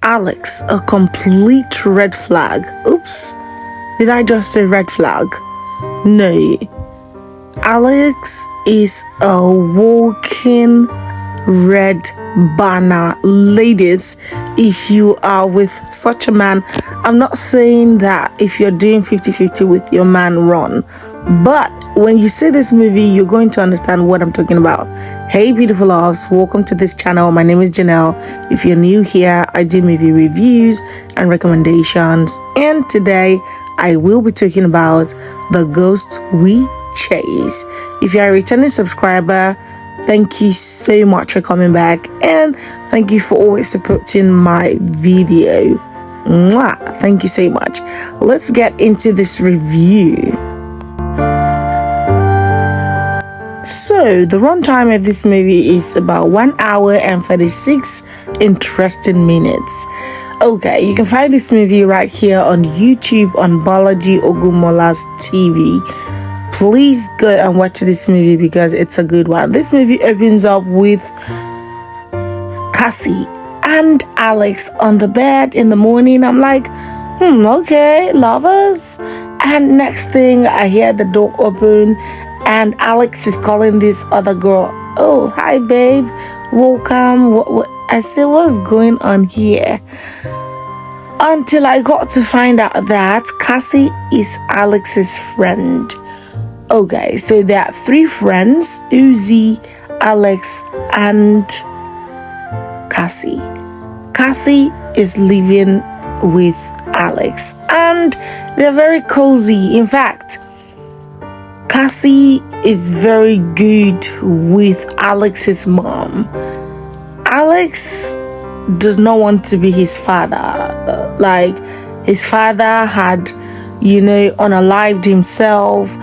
Alex a complete red flag? Oops, did I just say red flag? No. Alex is a walking red banner. Ladies, if you are with such a man, I'm not saying that if you're doing 50-50 with your man, run. But when you see this movie, you're going to understand what I'm talking about. Hey beautiful loves, welcome to this channel. My name is Janelle. If you're new here, I do movie reviews and recommendations, and today I will be talking about The Ghost We Chase. If you're a returning subscriber, thank you so much for coming back, and thank you for always supporting my video. Mwah! Thank you so much. Let's get into this review. So the runtime of this movie is about 1 hour and 36 interesting minutes. Okay, you can find this movie right here on YouTube on Balaji Ogumola's TV. Please go and watch this movie because it's a good one. This movie opens up with Cassie and Alex on the bed in the morning. I'm like, okay, lovers. And next thing, I hear the door open and Alex is calling this other girl. Oh, hi babe, welcome. What? I said, what's going on here? Until I got to find out that Cassie is Alex's friend. Okay, so there are three friends: Uzi, Alex, and Cassie. Cassie is living with Alex and they're very cozy. In fact, Cassie is very good with Alex's mom. Alex does not want to be his father. Like, his father had, unalived himself,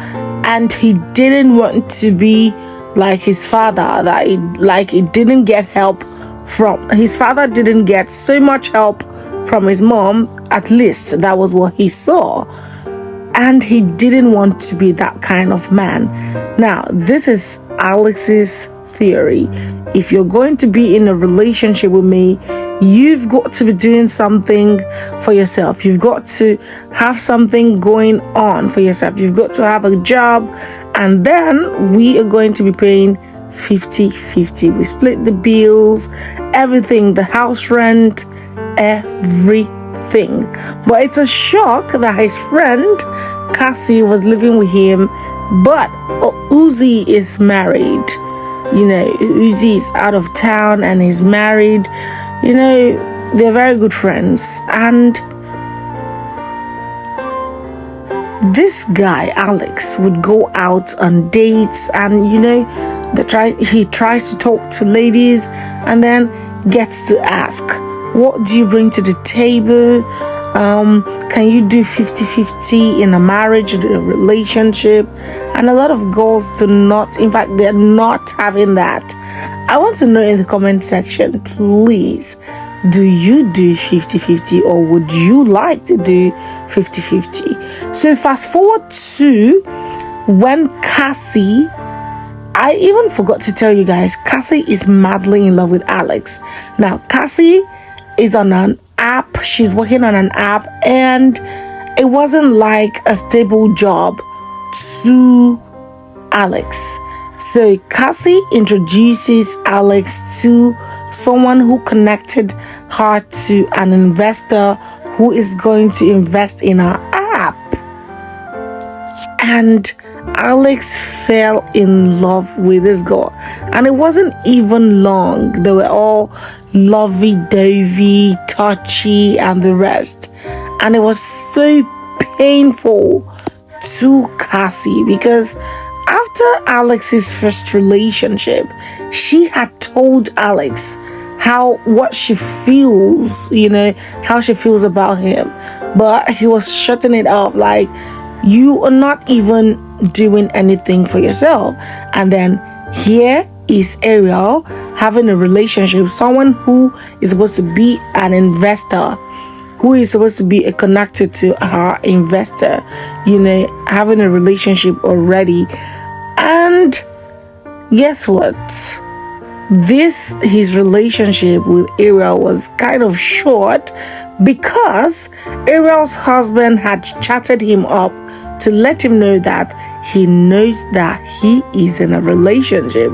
and he didn't want to be like his father. It didn't get help from his father, didn't get so much help from his mom. At least that was what he saw, and he didn't want to be that kind of man. Now, this is Alex's theory. If you're going to be in a relationship with me, you've got to be doing something for yourself. You've got to have something going on for yourself. You've got to have a job, and then we are going to be paying 50-50. We split the bills, everything, the house rent, everything. But it's a shock that his friend Cassie was living with him, but Uzi is married. Uzi is out of town and he's married. They're very good friends. And this guy, Alex, would go out on dates, and he tries to talk to ladies and then gets to ask, what do you bring to the table? Can you do 50-50 in a marriage, in a relationship? And a lot of girls do not, in fact, they're not having that. I want to know in the comment section, please, do you do 50-50, or would you like to do 50-50? So fast forward to when Cassie, I even forgot to tell you guys, Cassie is madly in love with Alex. Now, Cassie is on an app. She's working on an app, and it wasn't like a stable job to Alex. So Cassie introduces Alex to someone who connected her to an investor who is going to invest in her app. And Alex fell in love with this girl, and it wasn't even long. They were all lovey-dovey, touchy, and the rest. And it was so painful to Cassie because after Alex's first relationship, she had told Alex what she feels, how she feels about him. But he was shutting it off, like, you are not even doing anything for yourself. And then here is Ariel having a relationship with someone who is supposed to be an investor, who is supposed to be connected to her investor, having a relationship already. And guess what? his relationship with Ariel was kind of short because Ariel's husband had chatted him up to let him know that he knows that he is in a relationship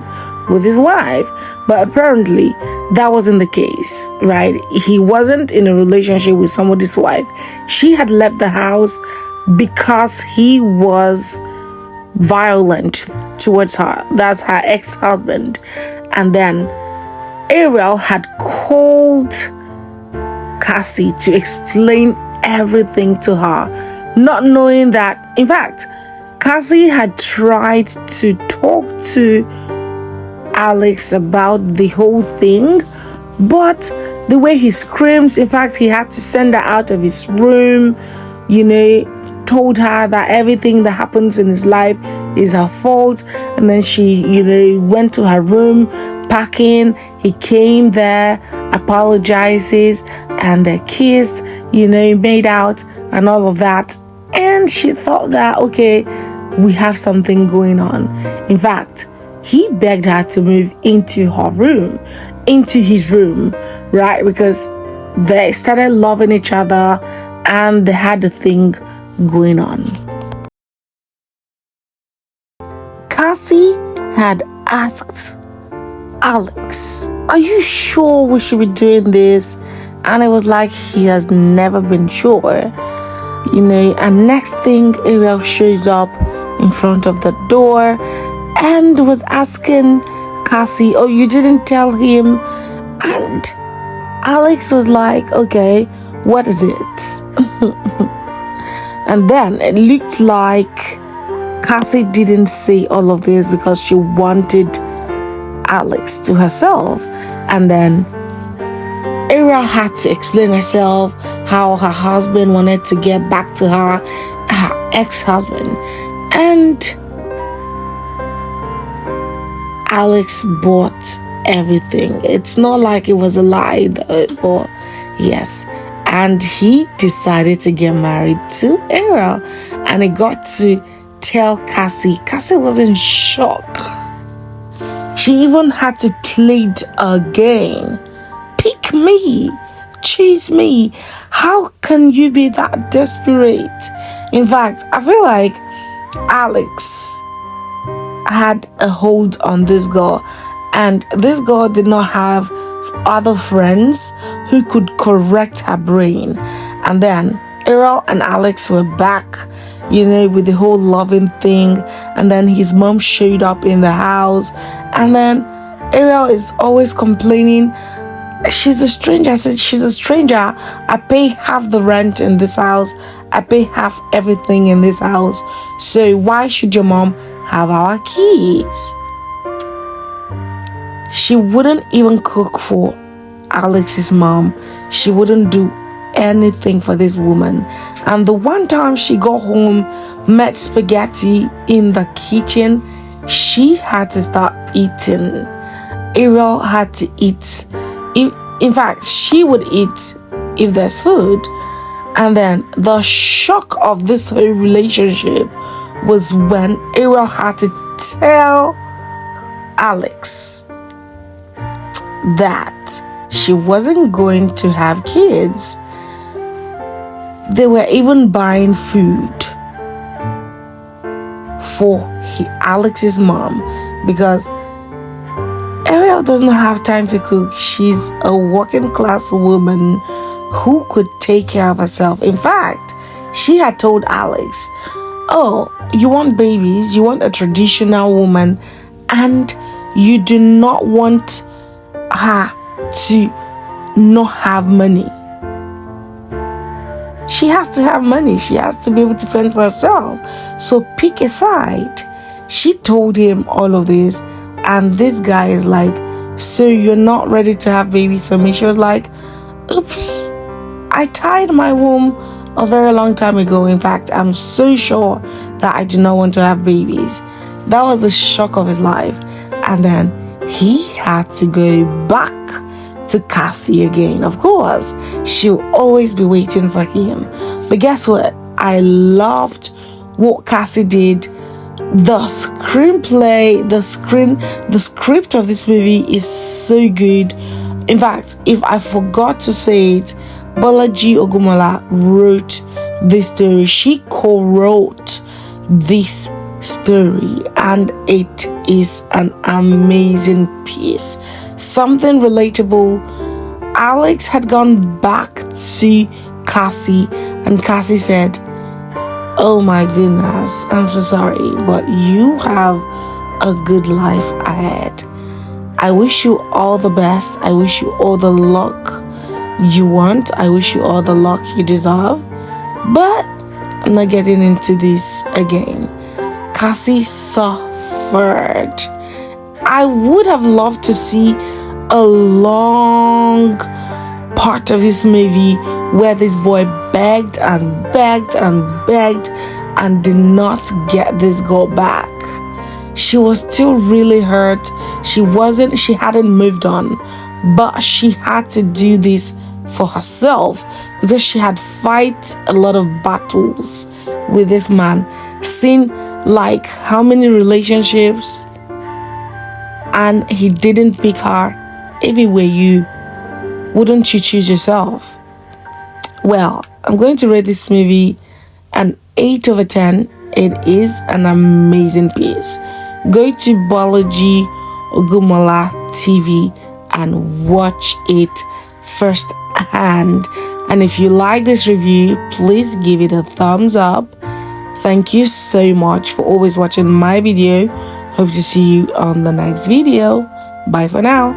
with his wife. But apparently that wasn't the case, right? He wasn't in a relationship with somebody's wife. She had left the house because he was violent towards her. That's her ex-husband. And then Ariel had called Cassie to explain everything to her, not knowing that, in fact, Cassie had tried to talk to Alex about the whole thing, but the way he screams, in fact, he had to send her out of his room, told her that everything that happens in his life is her fault. And then she, went to her room, packing. He came there, apologizes, and they kissed, made out and all of that. And she thought that, okay, we have something going on. In fact, he begged her to move into his room, right? Because they started loving each other and they had a thing going on. Cassie had asked Alex, "Are you sure we should be doing this?" And it was like he has never been sure, and next thing, Ariel shows up in front of the door and was asking Cassie, "Oh, you didn't tell him?" And Alex was like, "Okay, what is it?" And then it looked like Cassie didn't say all of this because she wanted Alex to herself. And then Ariel had to explain herself, how her husband wanted to get back to her ex-husband. And Alex bought everything. It's not like it was a lie, though, but yes. And he decided to get married to Ariel. And he got to tell Cassie. Cassie was in shock. She even had to plead again. "Pick me. Choose me. How can you be that desperate?" In fact, I feel like Alex had a hold on this girl, and this girl did not have other friends who could correct her brain. And then Ariel and Alex were back, with the whole loving thing. And then his mom showed up in the house, and then Ariel is always complaining, "She's a stranger." I said, "She's a stranger. I pay half the rent in this house. I pay half everything in this house. So why should your mom have our kids?" She wouldn't even cook for Alex's mom. She wouldn't do anything for this woman. And the one time she got home, met spaghetti in the kitchen, she had to start eating. Ariel had to eat. In fact, she would eat if there's food. And then the shock of this whole relationship was when Ariel had to tell Alex that she wasn't going to have kids. They were even buying food for Alex's mom because Ariel doesn't have time to cook. She's a working class woman who could take care of herself. In fact, she had told Alex, "Oh, you want babies, you want a traditional woman, and you do not want her to not have money. She has to have money. She has to be able to fend for herself. So pick a side." She told him all of this, and this guy is like, "So you're not ready to have babies for me?" She was like, "Oops, I tied my womb a very long time ago. In fact, I'm so sure that I do not want to have babies." That was the shock of his life. And then he had to go back to Cassie again. Of course, she'll always be waiting for him. But guess what? I loved what Cassie did The screenplay, the script of this movie is so good. In fact, if I forgot to say it, Bolaji Ogumola wrote this story. She co-wrote this story, and it is an amazing piece. Something relatable. Alex had gone back to Cassie, and Cassie said, "Oh my goodness, I'm so sorry, but you have a good life ahead. I wish you all the best. I wish you all the luck you want. I wish you all the luck you deserve. But I'm not getting into this again." Cassie suffered. I would have loved to see a long part of this movie where this boy begged and begged and begged and did not get this girl back. She was still really hurt. She hadn't moved on, but she had to do this for herself because she had fight a lot of battles with this man. Seen like how many relationships, and he didn't pick her. If it were you, wouldn't you choose yourself? Well, I'm going to rate this movie an 8 over 10. It is an amazing piece. Go to Bolaji Ogumola TV and watch it firsthand. And if you like this review, please give it a thumbs up. Thank you so much for always watching my video. Hope to see you on the next video. Bye for now.